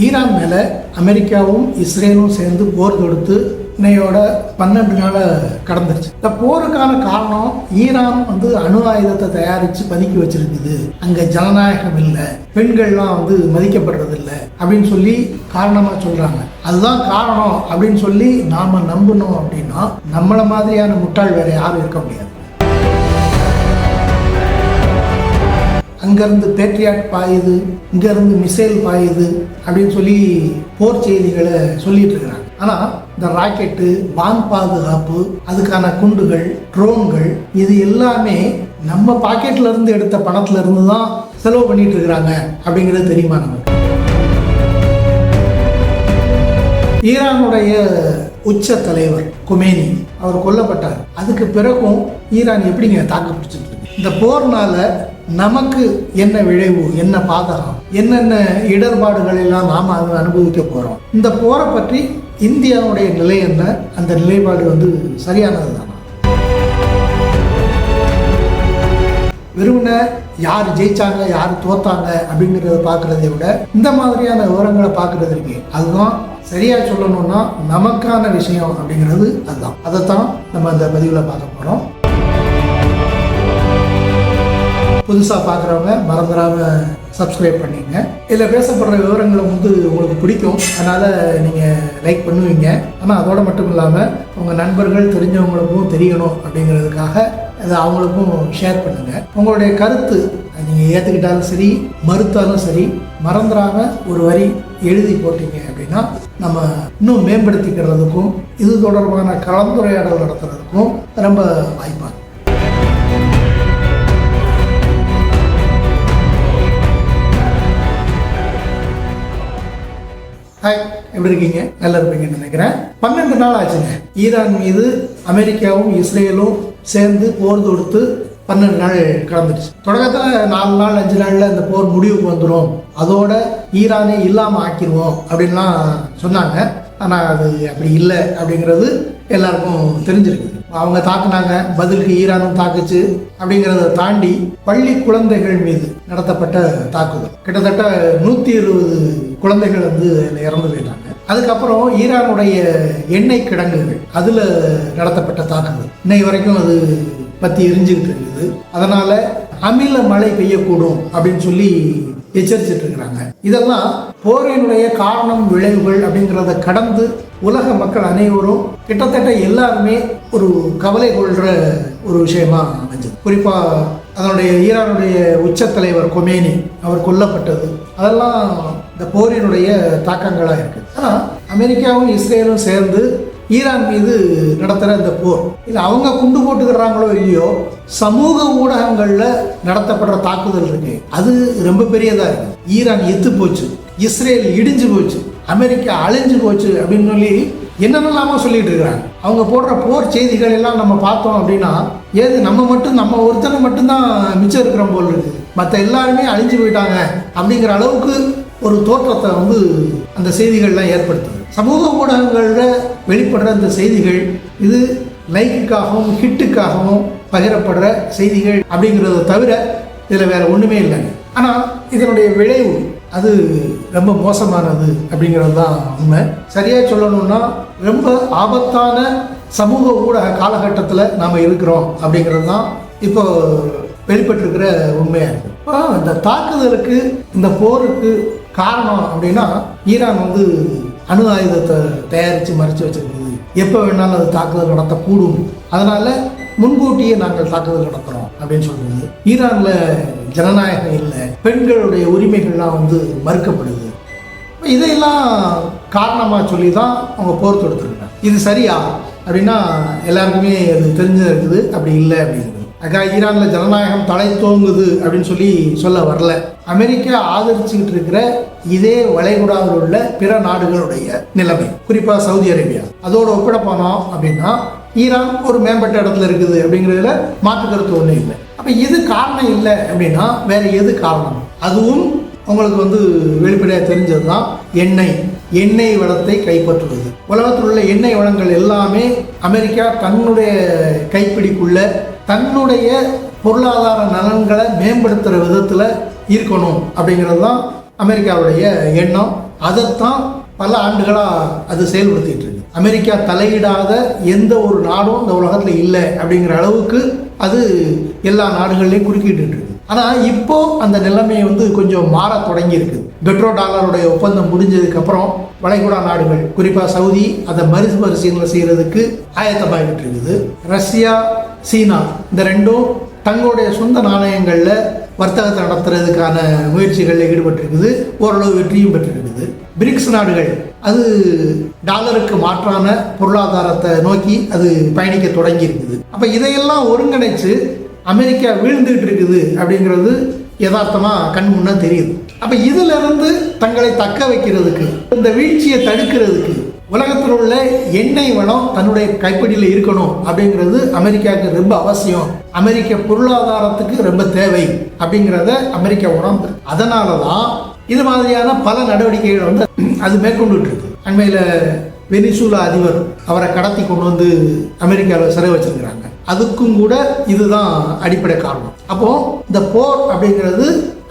Iran மேலே அமெரிக்காவும் இஸ்ரேலும் சேர்ந்து போர் தொடுத்து இன்னையோட 12 நாள் கடந்துருச்சு. இந்த போருக்கான காரணம் ஈரான் அணு ஆயுதத்தை தயாரித்து பதுக்கி வச்சிருக்குது, அங்கே ஜனநாயகம் இல்லை, பெண்கள்லாம் மதிக்கப்படுறது இல்லை அப்படின்னு சொல்லி காரணமாக சொல்கிறாங்க. அதுதான் காரணம் அப்படின்னு சொல்லி நாம் நம்பணும் அப்படின்னா நம்மளை மாதிரியான முட்டாள் வேற யாரும் இருக்க முடியாது. அங்கேருந்து பேட்ரியாட் பாயுது, இங்கேருந்து மிசைல் பாயுது அப்படின்னு சொல்லி போர் செய்திகளை சொல்லிட்டு இருக்கிறாங்க. ஆனால் இந்த ராக்கெட்டு, வான் பாதுகாப்பு, அதுக்கான குண்டுகள், ட்ரோன்கள் இது எல்லாமே நம்ம பாக்கெட்ல இருந்து எடுத்த பணத்துல இருந்து தான் செலவு பண்ணிட்டு இருக்கிறாங்க அப்படிங்கிறது தெரியுமா நமக்கு? ஈரானுடைய உச்ச தலைவர் கொமேனி அவர் கொல்லப்பட்டார். அதுக்கு பிறகும் ஈரான் எப்படிங்க தாக்கு பிடிச்சிட்டு இருக்கு? இந்த போர்னால நமக்கு என்ன விளைவு, என்ன பாதகம், என்னென்ன இடர்பாடுகள் எல்லாம் நாம் அனுபவிக்க போறோம்? இந்த போரை பற்றி இந்தியாவுடைய நிலை என்ன? அந்த நிலைப்பாடு சரியானது தானா? வெறுமன யார் ஜெயிச்சாங்க யார் தோத்தாங்க அப்படிங்கிறத பார்க்கறதை விட இந்த மாதிரியான விவரங்களை பார்க்கறது இருக்கு, அதுதான் சரியா சொல்லணும்னா நமக்கான விஷயம் அப்படிங்கிறது அதுதான். அதைத்தான் நம்ம இந்த பதிவில் பார்க்க போறோம். புதுசாக பார்க்குறவங்க மறந்துடாமல் சப்ஸ்கிரைப் பண்ணிங்க. இதில் பேசப்படுற விவரங்களை உங்களுக்கு பிடிக்கும், அதனால் நீங்கள் லைக் பண்ணுவீங்க. ஆனால் அதோடு மட்டும் இல்லாமல் உங்கள் நண்பர்கள் தெரிஞ்சவங்களுக்கும் தெரியணும் அப்படிங்கிறதுக்காக அதை அவங்களுக்கும் ஷேர் பண்ணுங்கள். உங்களுடைய கருத்து நீங்கள் ஏற்றுக்கிட்டாலும் சரி மறுத்தாலும் சரி மறந்துடாமல் ஒரு வரி எழுதி போட்டீங்க அப்படின்னா நம்ம இன்னும் மேம்படுத்திக்கிறதுக்கும் இது தொடர்பான கலந்துரையாடல் நடத்துறதுக்கும் ரொம்ப வாய்ப்பாக. ஹாய், எப்படி இருக்கீங்க? நல்லா இருப்பீங்கன்னு நினைக்கிறேன். 12 நாள் ஆச்சுங்க ஈரான் மீது அமெரிக்காவும் இஸ்ரேலும் சேர்ந்து போர் தொடுத்து 12 நாள் கடந்துடுச்சு. தொடக்கத்தில் 4 நாள் 5 நாளில் இந்த போர் முடிவுக்கு வந்துடும், அதோட ஈரானே இல்லாமல் ஆக்கிடுவோம் அப்படின்லாம் சொன்னாங்க. ஆனால் அது அப்படி இல்லை அப்படிங்கிறது எல்லாருக்கும் தெரிஞ்சிருக்கு. அவங்க தாக்குனாங்க, பதிலுக்கு ஈரானும் தாக்குச்சு. அப்படிங்கிறத தாண்டி பள்ளி குழந்தைகள் மீது நடத்தப்பட்ட தாக்குதல், கிட்டத்தட்ட 120 குழந்தைகள் இறந்து போயிட்டாங்க. அதுக்கப்புறம் ஈரானுடைய எண்ணெய் கிடங்குகள் அதில் நடத்தப்பட்ட தாக்குதல் இன்னைக்கு வரைக்கும் அது பற்றி எரிஞ்சுக்கிட்டு இருக்குது. அதனால அமில மழை பெய்யக்கூடும் அப்படின்னு சொல்லி எச்சரிச்சுட்டு இருக்கிறாங்க. இதெல்லாம் போரினுடைய காரணம் விளைவுகள் அப்படிங்கிறத கடந்து உலக மக்கள் அனைவரும் கிட்டத்தட்ட எல்லாருமே ஒரு கவலை கொள்ற ஒரு விஷயமா அமைஞ்சது. குறிப்பா அதனுடைய ஈரானுடைய உச்ச தலைவர் கொமேனி அவர் கொல்லப்பட்டது அதெல்லாம் இந்த போரினுடைய தாக்கங்களா இருக்கு. ஆனா அமெரிக்காவும் இஸ்ரேலும் சேர்ந்து ஈரான் மீது நடத்துகிற இந்த போர் இல்லை அவங்க குண்டு போட்டுக்கிறாங்களோ இல்லையோ, சமூக ஊடகங்கள்ல நடத்தப்படுற தாக்குதல் இருக்கு, அது ரொம்ப பெரியதா இருக்கு. ஈரான் எத்து போச்சு, இஸ்ரேல் இடிஞ்சு போச்சு, அமெரிக்கா அழிஞ்சு போச்சு அப்படின்னு சொல்லி என்னென்னலாமா சொல்லிட்டு இருக்கிறாங்க. அவங்க போடுற போர் செய்திகள் எல்லாம் நம்ம பார்த்தோம் அப்படின்னா ஏது நம்ம ஒருத்தனை மட்டும்தான் மிச்சம் இருக்கிற போல் இருக்கு, மற்ற எல்லாருமே அழிஞ்சு போயிட்டாங்க அப்படிங்கிற அளவுக்கு ஒரு தோற்றத்தை அந்த செய்திகள்லாம் ஏற்படுத்துது. சமூக ஊடகங்களில் வெளிப்படுற இந்த செய்திகள் இது லைக்குக்காகவும் ஹிட்டுக்காகவும் பகிரப்படுற செய்திகள் அப்படிங்கிறத தவிர இதில் வேற ஒன்றுமே இல்லைங்க. ஆனால் இதனுடைய விளைவு அது ரொம்ப மோசமானது அப்படிங்கிறது தான் உண்மை. சரியாக சொல்லணும்னா ரொம்ப ஆபத்தான சமூக ஊடக காலகட்டத்தில் நாம் இருக்கிறோம் அப்படிங்கிறது தான் இப்போ வெளிப்பட்டிருக்கிற உண்மையாக இருக்குது. இந்த தாக்குதலுக்கு இந்த போருக்கு காரணம் அப்படின்னா ஈரான் அணு ஆயுதத்தை தயாரித்து மறைச்சு வச்சிருக்குது, எப்போ வேணாலும் அது தாக்குதல் நடத்தக்கூடும், அதனால முன்கூட்டியே நாங்கள் தாக்குதல் நடத்துகிறோம் அப்படின்னு சொல்றது. ஈரானில் ஜனநாயகம் இல்லை, பெண்களுடைய உரிமைகள்லாம் மறுக்கப்படுது. இதையெல்லாம் காரணமாக சொல்லி தான் அவங்க போர் தொடுத்துருக்காங்க. இது சரியா அப்படின்னா எல்லாருக்குமே அது தெரிஞ்சு இருக்குது, அப்படி இல்லை அப்படிங்கிறது. ஈரானில் ஜனநாயகம் தலை தோங்குது அப்படின்னு சொல்லி சொல்ல வரல. அமெரிக்கா ஆதரிச்சுக்கிட்டு இருக்கிற இதே வளைகுடாவில் உள்ள பிற நாடுகளுடைய நிலைமை, குறிப்பாக சவுதி அரேபியா, அதோட ஒப்பிட போனோம் அப்படின்னா ஈரான் ஒரு மேம்பட்ட இடத்துல இருக்குது அப்படிங்கிறதுல மாற்று கருத்து ஒன்றும் இல்லை. அப்போ இது காரணம் இல்லை அப்படின்னா வேற எது காரணம்? அதுவும் உங்களுக்கு வெளிப்படையாக தெரிஞ்சது தான் எண்ணெய் வளத்தை கைப்பற்றுவது. உலகத்தில் உள்ள எண்ணெய் வளங்கள் எல்லாமே அமெரிக்கா தன்னுடைய கைப்பிடிக்குள்ள தன்னுடைய பொருளாதார நலன்களை மேம்படுத்துகிற விதத்தில் இருக்கணும் அப்படிங்கிறது தான் அமெரிக்காவுடைய எண்ணம். அதைத்தான் பல ஆண்டுகளாக அது செயல்படுத்திட்டு இருக்கு. அமெரிக்கா தலையிடாத எந்த ஒரு நாடும் இந்த உலகத்தில் இல்லை அப்படிங்கிற அளவுக்கு அது எல்லா நாடுகள்லையும் குறுக்கிட்டு இருக்கு. ஆனால் இப்போ அந்த நிலைமை கொஞ்சம் மாற தொடங்கி இருக்குது. பெட்ரோ டாலருடைய ஒப்பந்தம் முடிஞ்சதுக்கு அப்புறம் வளைகுடா நாடுகள், குறிப்பாக சவுதி, அதை மறுபரிசீலனை செய்யறதுக்கு ஆயத்தமாகிட்டு இருக்குது. ரஷ்யா, சீனா இந்த ரெண்டும் தங்களுடைய சொந்த நாணயங்களில் வர்த்தகத்தை நடத்துறதுக்கான முயற்சிகளில் ஈடுபட்டிருக்குது. ஓரளவு வெற்றியும் பெற்றிருக்குது. பிரிக்ஸ் நாடுகள் அது டாலருக்கு மாற்றான பொருளாதாரத்தை நோக்கி அது பயணிக்க தொடங்கி இருக்குது. அப்போ இதையெல்லாம் ஒருங்கிணைச்சு அமெரிக்கா வீழ்ந்துகிட்டு இருக்குது அப்படிங்கிறது யதார்த்தமாக கண் முன்னே தெரியுது. அப்போ இதுல இருந்து தங்களை தக்க வைக்கிறதுக்கு, இந்த வீழ்ச்சியை தடுக்கிறதுக்கு உலகத்தில் உள்ள எண்ணெய் வளம் தன்னுடைய கைப்பிடியில் இருக்கணும் அப்படிங்கிறது அமெரிக்காவுக்கு ரொம்ப அவசியம். அமெரிக்க பொருளாதாரத்துக்கு ரொம்ப தேவை அப்படிங்கிறத அமெரிக்கா உணர்ந்து, அதனால தான் இது மாதிரியான பல நடவடிக்கைகள் அது மேற்கொண்டுட்டு இருக்கு. அண்மையில் வெனிசூலா அதிபர் அவரை கடத்தி கொண்டு அமெரிக்காவில் சிறை வச்சிருக்கிறாங்க. அதுக்கும் கூட இதுதான் அடிப்படை காரணம். அப்போ இந்த போர் அப்படிங்கிறது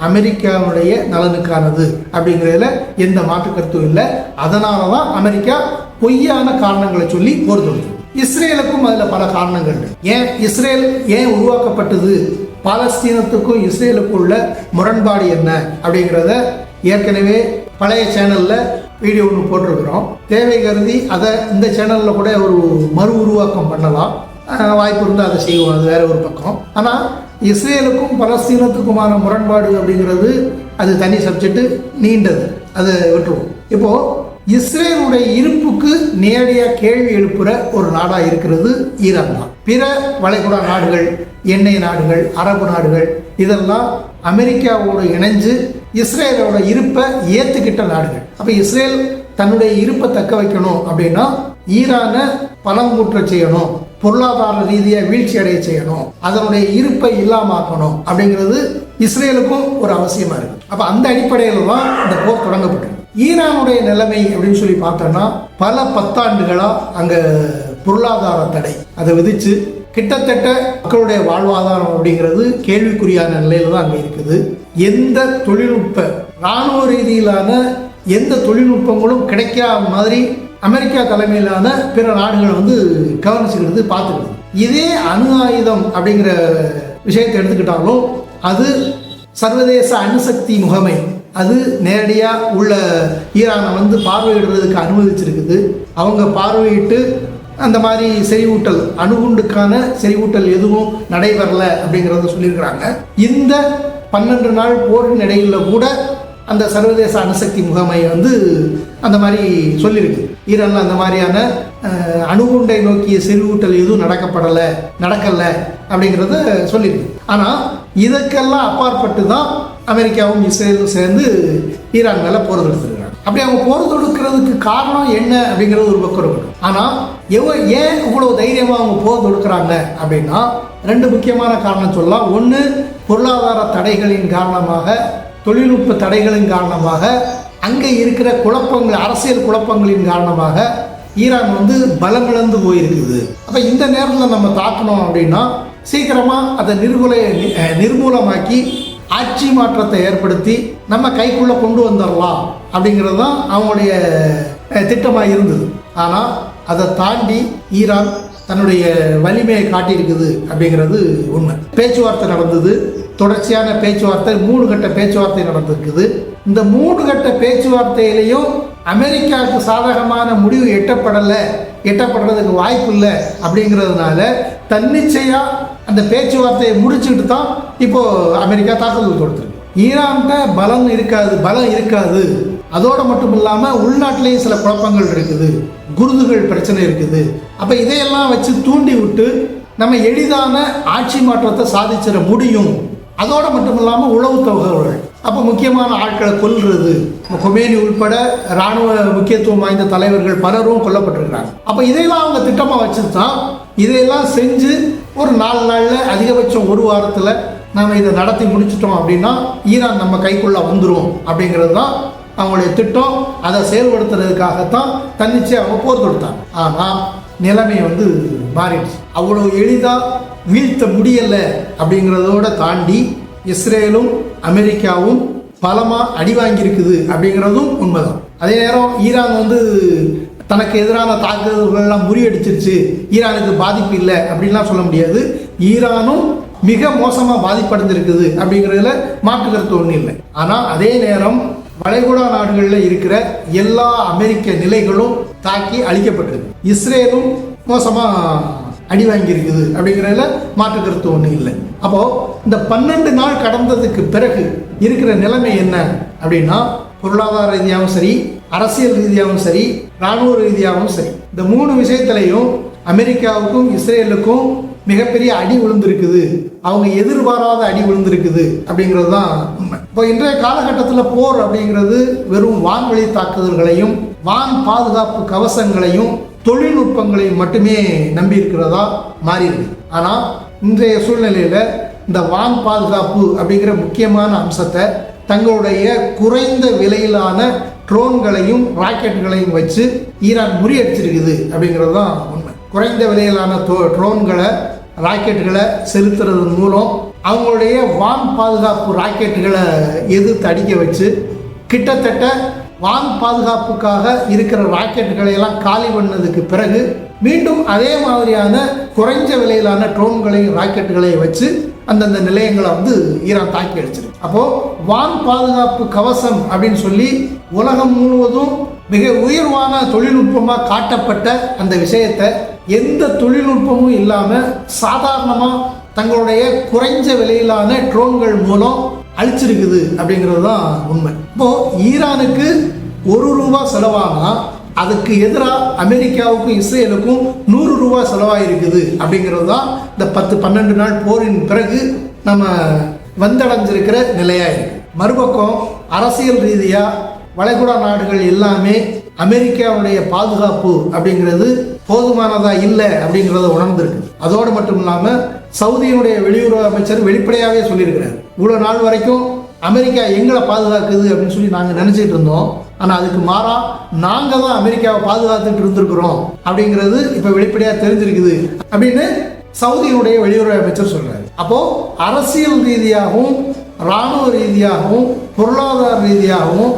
அமெரிக்காவுடைய நலனுக்கானது அப்படிங்கிறதுல எந்த மாற்று கருத்தும் இல்லை. அதனால தான் அமெரிக்கா பொய்யான காரணங்களை சொல்லி போர் தொடுத்து. இஸ்ரேலுக்கும் அதில் பல காரணங்கள். இஸ்ரேல் ஏன் உருவாக்கப்பட்டது, பாலஸ்தீனத்துக்கும் இஸ்ரேலுக்கும் உள்ள முரண்பாடு என்ன அப்படிங்கிறத ஏற்கனவே பழைய சேனலில் வீடியோ ஒன்று போட்டிருக்கிறோம். தேவை கருதி அதை இந்த சேனலில் கூட ஒரு மறு உருவாக்கம் பண்ணலாம். வாய்ப்பு இருந்தால் அதை செய்வோம், அது வேற ஒரு பக்கம். ஆனால் இஸ்ரேலுக்கும் பலஸ்தீனத்துக்குமான முரண்பாடு அப்படிங்கிறது அது தனி சப்ஜெக்ட், நீண்டது, அதை விட்டுருவோம். இப்போது இஸ்ரேலுடைய இருப்புக்கு நேரடியாக கேள்வி எழுப்புகிற ஒரு நாடாக இருக்கிறது ஈரான் தான். பிற வளைகுடா நாடுகள், எண்ணெய் நாடுகள், அரபு நாடுகள் இதெல்லாம் அமெரிக்காவோடு இணைஞ்சு இஸ்ரேலோட இருப்பை ஏற்றுக்கிட்ட நாடுகள். அப்போ இஸ்ரேல் தன்னுடைய இருப்பை தக்க வைக்கணும் அப்படின்னா ஈரானை பலங்கூற்ற செய்யணும், பொருளாதார ரீதியாக வீழ்ச்சி அடைய செய்யணும், அதனுடைய இருப்பை இல்லாமக்கணும் அப்படிங்கிறது இஸ்ரேலுக்கும் ஒரு அவசியமா இருக்கு. அப்ப அந்த அடிப்படையில் தான் இந்த போர் தொடங்கப்பட்டது. ஈரானுடைய நிலைமை அப்படின்னு சொல்லி பார்த்தோம்னா பல பத்தாண்டுகளா அங்க பொருளாதார தடை அதை விதிச்சு கிட்டத்தட்ட மக்களுடைய வாழ்வாதாரம் அப்படிங்கிறது கேள்விக்குறியான நிலையில தான் அங்கே இருக்குது. எந்த தொழில்நுட்ப இராணுவ ரீதியிலான எந்த தொழில்நுட்பங்களும் கிடைக்காத மாதிரி அமெரிக்கா தலைமையிலான பிற நாடுகள் கவனிச்சுக்கிறது, பார்த்துக்கிறது. இதே அணு ஆயுதம் அப்படிங்கிற விஷயத்தை எடுத்துக்கிட்டாலும் அது சர்வதேச அணுசக்தி முகமை அது நேரடியாக உள்ள ஈரானை பார்வையிடுறதுக்கு அனுமதிச்சிருக்குது. அவங்க பார்வையிட்டு அந்த மாதிரி செறிவூட்டல், அணுகுண்டுக்கான செறிவூட்டல் எதுவும் நடைபெறலை அப்படிங்கிறத சொல்லியிருக்கிறாங்க. இந்த 12 நாள் போரின் இடையில கூட அந்த சர்வதேச அணுசக்தி முகமை அந்த மாதிரி சொல்லியிருக்கு. ஈரான்ல அந்த மாதிரியான அணுகுண்டை நோக்கிய செறிவூட்டல் எதுவும் நடக்கலை அப்படிங்கிறத சொல்லியிருக்கு. ஆனால் இதற்கெல்லாம் அப்பாற்பட்டு தான் அமெரிக்காவும் இஸ்ரேலும் சேர்ந்து ஈரான் மேலே போர் தொடுத்துருக்காங்க. அப்படி அவங்க போர் தொடுக்கிறதுக்கு காரணம் என்ன அப்படிங்கிறது ஒரு பக்கம் இருக்கணும். ஆனால் ஏன் இவ்வளவு தைரியமாக அவங்க போர் தொடுக்கிறாங்க அப்படின்னா 2 முக்கியமான காரணம் சொல்லலாம். ஒன்று, பொருளாதார தடைகளின் காரணமாக, தொழில்நுட்ப தடைகளின் காரணமாக, அங்கே இருக்கிற குழப்பங்கள், அரசியல் குழப்பங்களின் காரணமாக ஈரான் பலமிழந்து போயிருக்குது. அப்போ இந்த நேரத்தில் நம்ம தாக்கணும் அப்படின்னா சீக்கிரமாக அதை நிர்மூலமாக்கி ஆட்சி மாற்றத்தை ஏற்படுத்தி நம்ம கைக்குள்ளே கொண்டு வந்துடலாம் அப்படிங்கிறது தான் அவங்களுடைய திட்டமாக இருந்தது. ஆனால் அதை தாண்டி ஈரான் தன்னுடைய வலிமையை காட்டியிருக்குது அப்படிங்கிறது உண்மை. பேச்சுவார்த்தை நடந்தது, தொடர்ச்சியான பேச்சுவார்த்தை, 3 கட்ட பேச்சுவார்த்தை நடந்திருக்குது. இந்த 3 கட்ட பேச்சுவார்த்தையிலையும் அமெரிக்காவுக்கு சாதகமான முடிவு எட்டப்படுறதுக்கு வாய்ப்பு இல்லை அப்படிங்கிறதுனால தன்னிச்சையா அந்த பேச்சுவார்த்தையை முடிச்சுட்டு தான் இப்போ அமெரிக்கா தாக்குதல் தொடுத்துருக்கு. ஈரான்கிட்ட பலம் இருக்காது. அதோடு மட்டும் இல்லாமல் உள்நாட்டிலேயும் சில குழப்பங்கள் இருக்குது, குருதுகள் பிரச்சனை இருக்குது. அப்போ இதையெல்லாம் வச்சு தூண்டி விட்டு நம்ம எளிதான ஆட்சி மாற்றத்தை சாதிச்சிட முடியும். அதோடு மட்டும் இல்லாமல் உளவு தகவல்கள், அப்போ முக்கியமான ஆட்களை கொல்றது, கொமேனி உள்பட இராணுவ முக்கியத்துவம் வாய்ந்த தலைவர்கள் பலரும் கொல்லப்பட்டிருக்கிறாங்க. அப்போ இதையெல்லாம் அவங்க திட்டமாக வச்சு தான் இதையெல்லாம் செஞ்சு ஒரு 4 நாளில் அதிகபட்சம் 1 வாரத்தில் நம்ம இதை நடத்தி முடிச்சிட்டோம் அப்படின்னா ஈரான் நம்ம கைக்குள்ளே வந்துடும் அப்படிங்கிறது தான் அவங்களுடைய திட்டம். அதை செயல்படுத்துறதுக்காகத்தான் தன்னிச்சை அவங்க போர் தொடுத்தாங்க. ஆனால் நிலைமை மாறிடுச்சு. அவ்வளோ எளிதாக வீழ்த்த முடியலை அப்படிங்கிறதோட தாண்டி இஸ்ரேலும் அமெரிக்காவும் பலமாக அடி வாங்கியிருக்குது அப்படிங்கிறதும் உண்மைதான். அதே நேரம் ஈரான் வந்து தனக்கு எதிரான தாக்குதல்கள்லாம் முறியடிச்சிருச்சு, ஈரானுக்கு பாதிப்பு இல்லை அப்படின்லாம் சொல்ல முடியாது. ஈரானும் மிக மோசமாக பாதிப்படைஞ்சிருக்குது அப்படிங்கிறதுல மாற்று கருத்து ஒன்றும் இல்லை. ஆனால் அதே நேரம் வளைகுடா நாடுகளில் இருக்கிற எல்லா அமெரிக்க நிலைகளும் தாக்கி அழிக்கப்பட்டிருக்கு. இஸ்ரேலும் மோசமாக அடி வாங்கியிருக்குது அப்படிங்கிறதுல மாற்று கருத்து ஒன்றும் இல்லை. அப்போது இந்த 12 நாள் கடந்ததுக்கு பிறகு இருக்கிற நிலைமை என்ன அப்படின்னா, பொருளாதார ரீதியாகவும் சரி, அரசியல் ரீதியாகவும் சரி, இராணுவ ரீதியாகவும் சரி, இந்த 3 விஷயத்திலையும் அமெரிக்காவுக்கும் இஸ்ரேலுக்கும் மிகப்பெரிய அடி விழுந்திருக்குது. அவங்க எதிர்பாராத அடி விழுந்திருக்குது அப்படிங்கிறது தான் உண்மை. இப்போ இன்றைய காலகட்டத்தில் போர் அப்படிங்கிறது வெறும் வான்வழி தாக்குதல்களையும் வான் பாதுகாப்பு கவசங்களையும் தொழில்நுட்பங்களையும் மட்டுமே நம்பி இருக்கிறதா மாறிடுது. ஆனால் இன்றைய சூழ்நிலையில் இந்த வான் பாதுகாப்பு அப்படிங்கிற முக்கியமான அம்சத்தை தங்களுடைய குறைந்த விலையிலான ட்ரோன்களையும் ராக்கெட்டுகளையும் வச்சு ஈரான் முறியடிச்சிருக்குது அப்படிங்கிறது தான் உண்மை. குறைந்த விலையிலான ட்ரோன்களை ராக்கெட்டுகளை செலுத்துறதன் மூலம் அவங்களுடைய வான் பாதுகாப்பு ராக்கெட்டுகளை எதிர்த்து அடிக்க வச்சு கிட்டத்தட்ட வான் பாதுகாப்புக்காக இருக்கிற ராக்கெட்டுகளை எல்லாம் காலி பண்ணதுக்கு பிறகு மீண்டும் அதே மாதிரியான குறைஞ்ச விலையிலான ட்ரோன்களையும் ராக்கெட்டுகளையும் வச்சு அந்தந்த நிலையங்களை வந்து ஈரான் தாக்கி அடிச்சிருக்கு. அப்போது வான் பாதுகாப்பு கவசம் அப்படின்னு சொல்லி உலகம் முழுவதும் மிக உயர்வான தொழில்நுட்பமாக காட்டப்பட்ட அந்த விஷயத்தை எந்த தொழில்நுட்பமும் இல்லாமல் சாதாரணமாக தங்களுடைய குறைஞ்ச விலையிலான ட்ரோன்கள் மூலம் அழிச்சிருக்குது அப்படிங்கிறது தான் உண்மை. இப்போது ஈரானுக்கு ₹1 செலவானா அதுக்கு எதிராக அமெரிக்காவுக்கும் இஸ்ரேலுக்கும் ₹100 செலவாயிருக்குது அப்படிங்கிறது தான் இந்த 10-12 நாள் போரின் பிறகு நம்ம வந்தடைஞ்சிருக்கிற நிலையாக இருக்குது. மறுபக்கம் அரசியல் ரீதியாக வளைகுடா நாடுகள் எல்லாமே அமெரிக்காவுடைய பாதுகாப்பு அப்படிங்கிறது போதுமானதாக இல்லை அப்படிங்கிறத உணர்ந்திருக்கு. அதோடு மட்டும் இல்லாமல் சவுதியினுடைய வெளியுறவு அமைச்சர் வெளிப்படையாகவே சொல்லியிருக்கிறார், இவ்வளோ நாள் வரைக்கும் அமெரிக்கா எங்களை பாதுகாக்குது அப்படின்னு சொல்லி நாங்கள் நினச்சிட்டு இருந்தோம், ஆனால் அதுக்கு மாறா நாங்கள் தான் அமெரிக்காவை பாதுகாத்துட்டு இருந்திருக்கிறோம் அப்படிங்கிறது இப்போ வெளிப்படையாக தெரிஞ்சிருக்குது அப்படின்னு சவுதியினுடைய வெளியுறவு அமைச்சர் சொல்றாரு. அப்போ அரசியல் ரீதியாகவும் இராணுவ ரீதியாகவும் பொருளாதார ரீதியாகவும்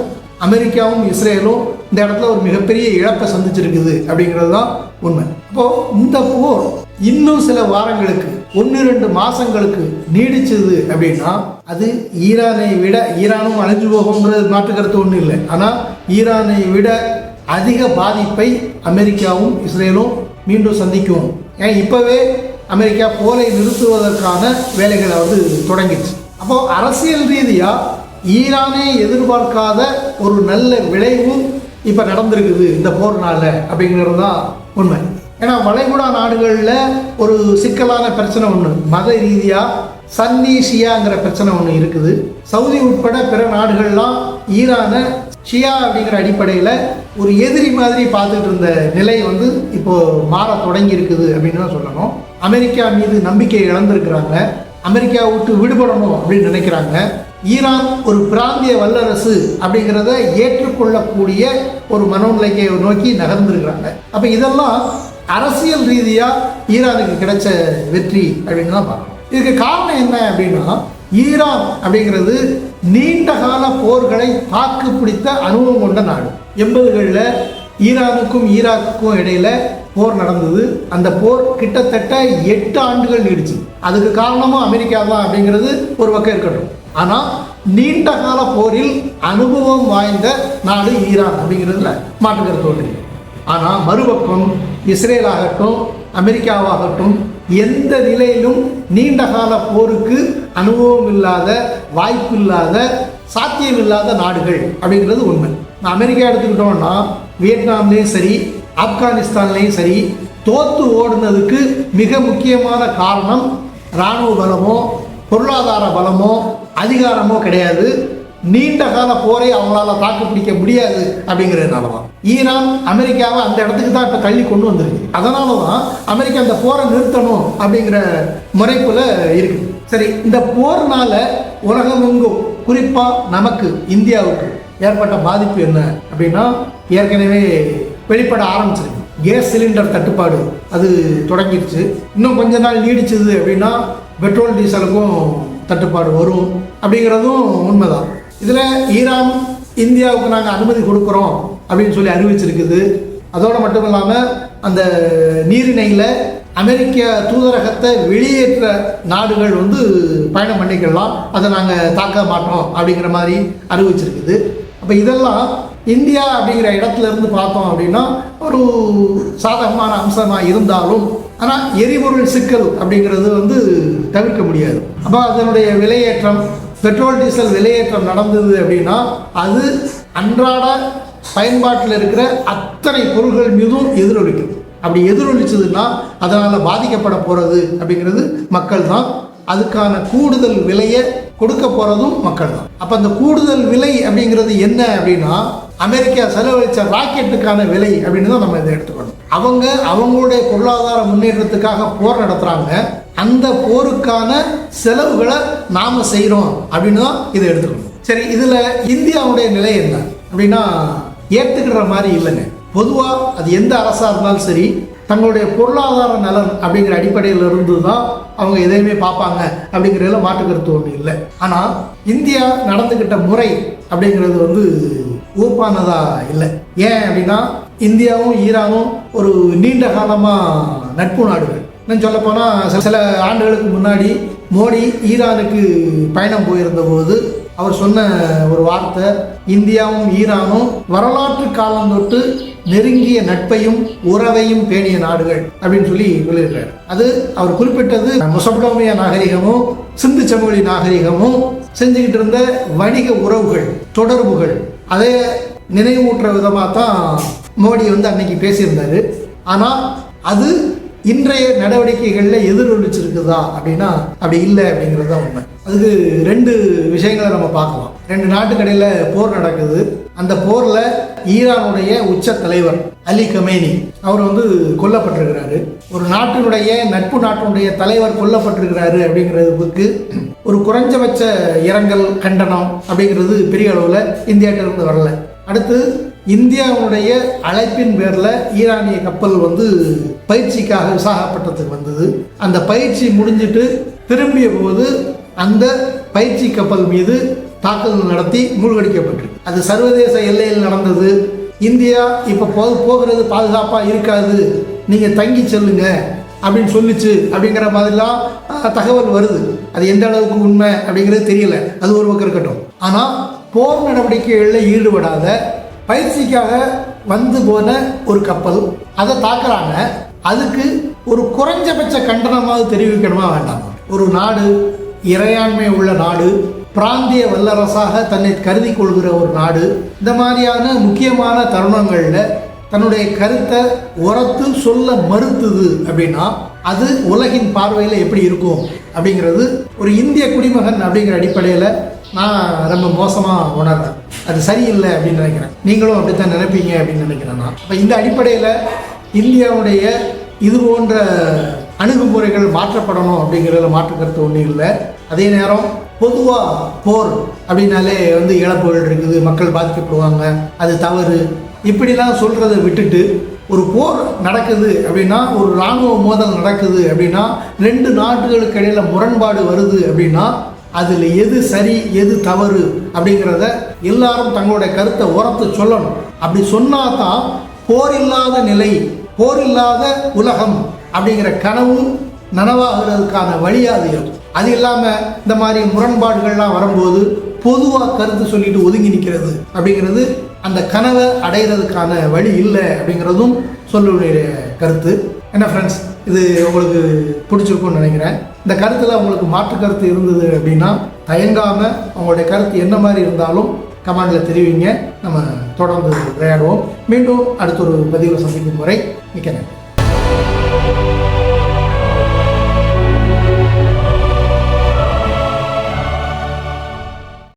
அமெரிக்காவும் இஸ்ரேலும் இந்த இடத்துல ஒரு மிகப்பெரிய இழப்பை சந்திச்சிருக்குது அப்படிங்கிறது தான் உண்மை. இப்போ இந்த போர் இன்னும் சில வாரங்களுக்கு 1-2 மாசங்களுக்கு நீடிச்சது அப்படின்னா அது ஈரானை விட, ஈரானும் அழிஞ்சு போகுங்கிறது மாற்று கருத்து ஒன்றும் இல்லை, ஆனால் ஈரானை விட அதிக பாதிப்பை அமெரிக்காவும் இஸ்ரேலும் மீண்டும் சந்திக்கும். ஏன் இப்போவே அமெரிக்கா போரை நிறுத்துவதற்கான வேலைகளை வந்து தொடங்கிடுச்சு. அப்போது அரசியல் ரீதியாக ஈரானே எதிர்பார்க்காத ஒரு நல்ல விளைவும் இப்போ நடந்திருக்குது இந்த போர்னால அப்படிங்கிறது தான் உண்மை. ஏன்னா வளைகுடா நாடுகளில் ஒரு சிக்கலான பிரச்சனை ஒன்று, மத ரீதியாக சன்னி ஷியாங்கிற பிரச்சனை ஒன்று இருக்குது. சவுதி உட்பட பிற நாடுகள்லாம் ஈரானை ஷியா அப்படிங்கிற அடிப்படையில் ஒரு எதிரி மாதிரி பார்த்துட்டு இருந்த நிலை வந்து இப்போது மாற தொடங்கி இருக்குது அப்படின்னு தான் சொல்லணும். அமெரிக்கா மீது நம்பிக்கை இழந்திருக்கிறாங்க, அமெரிக்கா விட்டு விடுபடணும் அப்படின்னு நினைக்கிறாங்க. ஈரான் ஒரு பிராந்திய வல்லரசு அப்படிங்கிறத ஏற்றுக்கொள்ளக்கூடிய ஒரு மனோநிலையை நோக்கி நகர்ந்துருக்கிறாங்க. அப்போ இதெல்லாம் அரசியல் ரீதியாக ஈரானுக்கு கிடைச்ச வெற்றி அப்படின்னு தான் பார்க்கணும். இதுக்கு காரணம் என்ன அப்படின்னா, ஈரான் அப்படிங்கிறது நீண்ட கால போர்களை தாக்கு பிடித்த அனுபவம் கொண்ட நாடு. 80களில் ஈரானுக்கும் ஈராக்குக்கும் இடையில போர் நடந்தது. அந்த போர் கிட்டத்தட்ட 8 ஆண்டுகள் நீடிச்சு. அதுக்கு காரணமும் அமெரிக்கா தான் அப்படிங்கிறது ஒரு பக்கம் இருக்கட்டும், ஆனால் நீண்ட கால போரில் அனுபவம் வாய்ந்த நாடு ஈரான் அப்படிங்கிறதுல மாற்று கருத்து ஒன்று. ஆனால் மறுபக்கம் இஸ்ரேல் ஆகட்டும் அமெரிக்காவாகட்டும் எந்த நிலையிலும் நீண்ட கால போருக்கு அனுபவம் இல்லாத, வாய்ப்பு இல்லாத, சாத்தியம் இல்லாத நாடுகள் அப்படிங்கிறது உண்மை. அமெரிக்கா எடுத்துக்கிட்டோம்னா வியட்நாம்லேயும் சரி ஆப்கானிஸ்தான்லேயும் சரி தோத்து ஓடுனதுக்கு மிக முக்கியமான காரணம் இராணுவ பலமோ பொருளாதார பலமோ அதிகாரமோ கிடையாது. நீண்ட கால போரை அவங்களால தாக்கு பிடிக்க முடியாது அப்படிங்கிறதுனால தான் ஈரான் அமெரிக்காவை அந்த இடத்துக்கு தான் இப்போ தள்ளி கொண்டு வந்திருக்கு. அதனால தான் அமெரிக்கா அந்த போரை நிறுத்தணும் அப்படிங்கிற முறைப்புல இருக்குது. சரி, இந்த போர்னால உலகமெங்கும் குறிப்பாக நமக்கு இந்தியாவுக்கு ஏற்பட்ட பாதிப்பு என்ன அப்படின்னா, ஏற்கனவே வெளிப்பட ஆரம்பிச்சிருக்கு. கேஸ் சிலிண்டர் தட்டுப்பாடு அது தொடங்கிடுச்சு. இன்னும் கொஞ்ச நாள் நீடிச்சது அப்படின்னா பெட்ரோல் டீசலுக்கும் தட்டுப்பாடு வரும் அப்படிங்கிறதும் உண்மைதான். இதில் ஈரான் இந்தியாவுக்கு நாங்கள் அனுமதி கொடுக்குறோம் அப்படின்னு சொல்லி அறிவிச்சிருக்குது. அதோடு மட்டும் இல்லாமல் அந்த நீரிணையில் அமெரிக்க தூதரகத்தை வெளியேற்ற நாடுகள் வந்து பயணம் பண்ணிக்கலாம், அதை நாங்கள் தாக்க மாட்டோம் அப்படிங்கிற மாதிரி அறிவிச்சிருக்குது. அப்போ இதெல்லாம் இந்தியா அப்படிங்கிற இடத்துல இருந்து பார்த்தோம் அப்படின்னா ஒரு சாதகமான அம்சமாக இருந்தாலும், ஆனால் எரிபொருள் சிக்கல் அப்படிங்கிறது வந்து தவிர்க்க முடியாது. அப்போ அதனுடைய விலையேற்றம், பெட்ரோல் டீசல் விலையேற்றம் நடந்தது அப்படின்னா அது அன்றாட பயன்பாட்டில் இருக்கிற அத்தனை பொருள்கள் மீதும் எதிரொலிக்கும். அப்படி எதிரொலிச்சதுன்னா அதனால் பாதிக்கப்பட போகிறது அப்படிங்கிறது மக்கள் தான். அதுக்கான கூடுதல் விலையை கொடுக்க போகிறதும் மக்கள் தான். அப்போ அந்த கூடுதல் விலை அப்படிங்கிறது என்ன அப்படின்னா அமெரிக்கா செலவழித்த ராக்கெட்டுக்கான விலை அப்படின்னு தான் நம்ம இதை எடுத்துக்கணும். அவங்களுடைய பொருளாதார முன்னேற்றத்துக்காக போர் நடத்துகிறாங்க, அந்த போருக்கான செலவுகளை நாம் செய்கிறோம் அப்படின்னு தான் இதை எடுத்துக்கணும். சரி, இதில் இந்தியாவுடைய நிலை என்ன அப்படின்னா ஏற்றுக்கிற மாதிரி இல்லைங்க. பொதுவாக அது எந்த அரசாக இருந்தாலும் சரி தங்களுடைய பொருளாதார நலன் அப்படிங்கிற அடிப்படையில் இருந்து தான் அவங்க எதையுமே பார்ப்பாங்க அப்படிங்கிறதுல மாற்றுக்கருத்து ஒன்று இல்லை. ஆனால் இந்தியா நடந்துக்கிட்ட முறை அப்படிங்கிறது வந்து ஊப்பானதா இல்லை. ஏன் அப்படின்னா இந்தியாவும் ஈரானும் ஒரு நீண்ட காலமாக நட்பு நாடுகள். இன்னும் சொல்லப்போனால் சில ஆண்டுகளுக்கு முன்னாடி மோடி ஈரானுக்கு பயணம் போயிருந்த போது அவர் சொன்ன ஒரு வார்த்தை, இந்தியாவும் ஈரானும் வரலாற்று காலம் தொட்டு நெருங்கிய நட்பையும் உறவையும் பேணிய நாடுகள் அப்படின்னு சொல்லி சொல்லியிருக்காரு. அது அவர் குறிப்பிட்டது மெசொப்பொட்டேமியா நாகரிகமும் சிந்து சமவெளி நாகரிகமும் செஞ்சுக்கிட்டு இருந்த வணிக உறவுகள், தொடர்புகள், அதை நினைவூட்டுற விதமாக தான் மோடி வந்து அன்னைக்கு பேசியிருந்தாரு. ஆனால் அது இன்றைய நடவடிக்கைகளில் எதிரொலிச்சிருக்குதா அப்படின்னா அப்படி இல்லை அப்படிங்கிறது தான் உண்மை. அதுக்கு ரெண்டு விஷயங்களை நம்ம பார்க்கலாம். ரெண்டு நாட்டுக்கடையில் போர் நடக்குது. அந்த போரில் ஈரானுடைய உச்ச தலைவர் அலி கமேனி அவர் வந்து கொல்லப்பட்டிருக்கிறாரு. ஒரு நாட்டினுடைய நட்பு நாட்டினுடைய தலைவர் கொல்லப்பட்டிருக்கிறாரு அப்படிங்கிறதுக்கு ஒரு குறைஞ்சபட்ச இரங்கல் கண்டனம் அப்படிங்கிறது பெரிய அளவில் இந்தியாவிலிருந்து வரல. அடுத்து இந்தியாவுடைய அழைப்பின் பேரில் ஈரானிய கப்பல் வந்து பயிற்சிக்காக விசாகப்பட்டதுக்கு வந்தது. அந்த பயிற்சி முடிஞ்சிட்டு திரும்பிய போது அந்த பயிற்சி கப்பல் மீது தாக்குதல் நடத்தி மூழ்கடிக்கப்பட்டிருக்கு. அது சர்வதேச எல்லையில் நடந்தது. இந்தியா இப்போ போகிறது பாதுகாப்பாக இருக்காது, நீங்கள் தங்கி செல்லுங்க அப்படின்னு சொல்லிச்சு அப்படிங்கிற மாதிரிலாம் தகவல் வருது. அது எந்த அளவுக்கு உண்மை அப்படிங்கிறது தெரியல, அது ஒரு பக்கம் இருக்கட்டும். ஆனால் போர் நடவடிக்கைகளில் ஈடுபடாத பயிற்சிக்காக வந்து போன ஒரு கப்பல் அதை தாக்குறாங்க. அதுக்கு ஒரு குறைஞ்சபட்ச கண்டனமாக தெரிவிக்கணுமா வேண்டாமா? ஒரு நாடு, இறையாண்மை உள்ள நாடு, பிராந்திய வல்லரசாக தன்னை கருதி கொள்கிற ஒரு நாடு, இந்த மாதிரியான முக்கியமான தருணங்களில் தன்னுடைய கருத்தை உரத்து சொல்ல மறுத்துது அப்படின்னா அது உலகின் பார்வையில் எப்படி இருக்கும் அப்படிங்கிறது ஒரு இந்திய குடிமகன் அப்படிங்கிற அடிப்படையில் நான் ரொம்ப மோசமாக உணர்றேன். அது சரியில்லை அப்படின்னு நினைக்கிறேன். நீங்களும் அப்படித்தான் நினைப்பீங்க அப்படின்னு நினைக்கிறேன் நான். இப்போ இந்த அடிப்படையில் இந்தியாவுடைய இது போன்ற அணுகுமுறைகள் மாற்றப்படணும் அப்படிங்கிறதுல மாற்றுக்கருத்து ஒன்றும் இல்லை. அதே நேரம் பொதுவாக போர் அப்படின்னாலே வந்து இழப்புகள் இருக்குது, மக்கள் பாதிக்கப்படுவாங்க, அது தவறு இப்படிலாம் சொல்கிறத விட்டுட்டு ஒரு போர் நடக்குது அப்படின்னா, ஒரு இராணுவ மோதல் நடக்குது அப்படின்னா, ரெண்டு நாடுகளுக்கு இடையில் முரண்பாடு வருது அப்படின்னா அதில் எது சரி எது தவறு அப்படிங்கிறத எல்லாரும் தங்களுடைய கருத்தை உரத்து சொல்லணும். அப்படி சொன்னால் தான் போர் இல்லாத நிலை, போர் இல்லாத உலகம் அப்படிங்கிற கனவு நனவாகிறதுக்கான வழியாது இருக்கும். அது இல்லாமல் இந்த மாதிரி முரண்பாடுகள்லாம் வரும்போது பொதுவாக கருத்து சொல்லிட்டு ஒதுங்கி நிற்கிறது அப்படிங்கிறது அந்த கனவை அடைகிறதுக்கான வழி இல்லை அப்படிங்கிறதும் சொல்லுடைய கருத்து. என்ன ஃப்ரெண்ட்ஸ், இது உங்களுக்கு பிடிச்சிருக்கும்னு நினைக்கிறேன். இந்த கருத்தில் உங்களுக்கு மாற்று கருத்து இருந்தது அப்படின்னா தயங்காமல் உங்களுடைய கருத்து என்ன மாதிரி இருந்தாலும் கமெண்டில் தெரிவிங்க. நம்ம தொடர்ந்து விளையாடுவோம். மீண்டும் அடுத்த ஒரு பதிவில் சந்திக்கும் முறை மிக்க நன்றி.